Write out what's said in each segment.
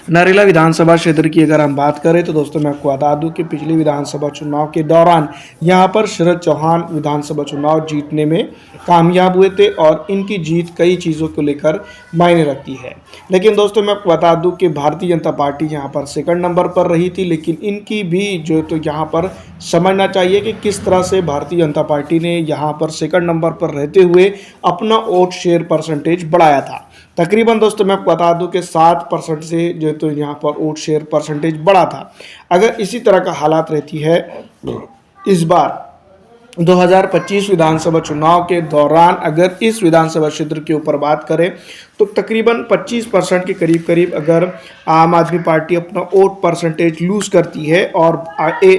नरेला विधानसभा क्षेत्र की अगर हम बात करें तो दोस्तों मैं आपको बता दूं कि पिछले विधानसभा चुनाव के दौरान यहां पर शरद चौहान विधानसभा चुनाव जीतने में कामयाब हुए थे और इनकी जीत कई चीज़ों को लेकर मायने रखती है। लेकिन दोस्तों मैं आपको बता दूं कि भारतीय जनता पार्टी यहां पर सेकंड नंबर पर रही थी, लेकिन इनकी भी जो तो यहां पर समझना चाहिए कि किस तरह से भारतीय जनता पार्टी ने यहां पर सेकंड नंबर पर रहते हुए अपना वोट शेयर परसेंटेज बढ़ाया था। तकरीबन दोस्तों मैं आपको बता दूं कि 7% से जो तो यहाँ पर वोट शेयर परसेंटेज बढ़ा था। अगर इसी तरह का हालात रहती है इस बार 2025 विधानसभा चुनाव के दौरान, अगर इस विधानसभा क्षेत्र के ऊपर बात करें तो तकरीबन 25% के करीब अगर आम आदमी पार्टी अपना वोट परसेंटेज लूज़ करती है और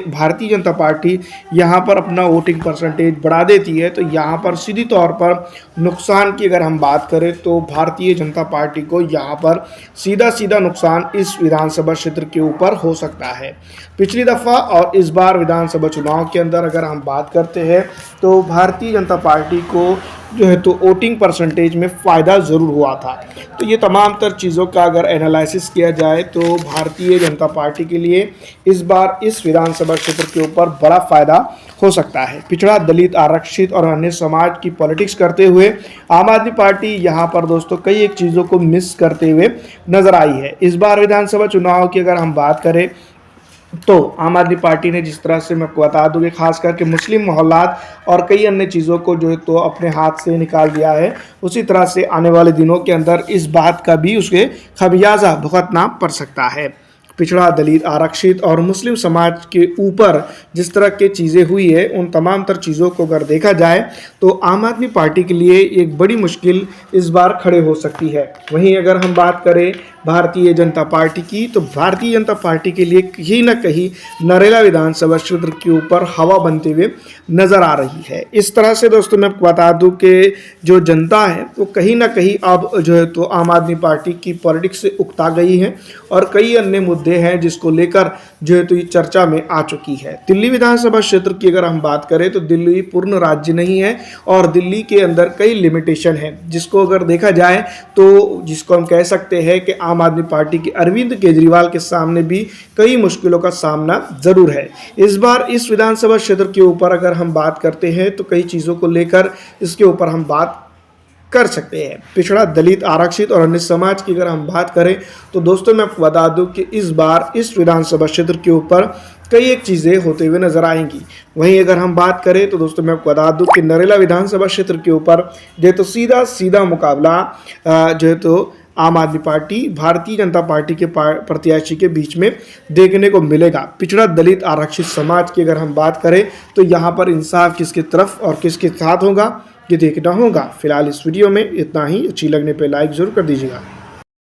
भारतीय जनता पार्टी यहां पर अपना वोटिंग परसेंटेज बढ़ा देती है, तो यहां पर सीधी तौर पर नुकसान की अगर हम बात करें तो भारतीय जनता पार्टी को यहां पर सीधा नुकसान इस विधानसभा क्षेत्र के ऊपर हो सकता है। पिछली दफ़ा और इस बार विधानसभा चुनाव के अंदर अगर हम बात करते हैं तो भारतीय जनता पार्टी को जो है तो वोटिंग परसेंटेज में फ़ायदा ज़रूर हुआ था। तो ये तमाम तर चीज़ों का अगर एनालिसिस किया जाए तो भारतीय जनता पार्टी के लिए इस बार इस विधानसभा क्षेत्र के ऊपर बड़ा फ़ायदा हो सकता है। पिछड़ा, दलित, आरक्षित और अन्य समाज की पॉलिटिक्स करते हुए आम आदमी पार्टी यहाँ पर दोस्तों कई एक चीज़ों को मिस करते हुए नज़र आई है। इस बार विधानसभा चुनाव की अगर हम बात करें तो आम आदमी पार्टी ने जिस तरह से मैं आपको बता दूं कि खास करके मुस्लिम मोहल्लात और कई अन्य चीज़ों को जो है तो अपने हाथ से निकाल दिया है, उसी तरह से आने वाले दिनों के अंदर इस बात का भी उसके खमियाजा भुगतना पड़ सकता है। पिछड़ा, दलित, आरक्षित और मुस्लिम समाज के ऊपर जिस तरह की चीज़ें हुई है, उन तमाम तर चीज़ों को अगर देखा जाए तो आम आदमी पार्टी के लिए एक बड़ी मुश्किल इस बार खड़े हो सकती है। वहीं अगर हम बात करें भारतीय जनता पार्टी की, तो भारतीय जनता पार्टी के लिए कहीं ना कहीं नरेला विधानसभा क्षेत्र के ऊपर हवा बनते हुए नज़र आ रही है। इस तरह से दोस्तों मैं आपको बता दूं कि जो जनता है वो कहीं ना कहीं अब जो है तो आम आदमी पार्टी की पॉलिटिक्स से उकता गई है और कई अन्य मुद्दे हैं जिसको लेकर जो है तो ये चर्चा में आ चुकी है। दिल्ली विधानसभा क्षेत्र की अगर हम बात करें तो दिल्ली पूर्ण राज्य नहीं है और दिल्ली के अंदर कई लिमिटेशन है, जिसको अगर देखा जाए तो जिसको हम कह सकते हैं कि आम आदमी पार्टी के अरविंद केजरीवाल के सामने भी कई मुश्किलों का सामना जरूर है। इस बार इस विधानसभा क्षेत्र के ऊपर अगर हम बात करते हैं तो कई चीज़ों को लेकर इसके ऊपर हम बात कर सकते हैं। पिछड़ा, दलित, आरक्षित और अन्य समाज की अगर हम बात करें तो दोस्तों मैं आपको बता दूं कि इस बार इस विधानसभा क्षेत्र के ऊपर कई एक चीज़ें होते हुए नजर आएंगी। वहीं अगर हम बात करें तो दोस्तों मैं आपको बता दूं कि नरेला विधानसभा क्षेत्र के ऊपर जो है तो सीधा मुकाबला जो है तो आम आदमी पार्टी, भारतीय जनता पार्टी के प्रत्याशी के बीच में देखने को मिलेगा। पिछड़ा, दलित, आरक्षित समाज की अगर हम बात करें तो यहाँ पर इंसाफ किसकी तरफ और किसके साथ होगा ये देखना होगा। फिलहाल इस वीडियो में इतना ही। अच्छी लगने पे लाइक ज़रूर कर दीजिएगा।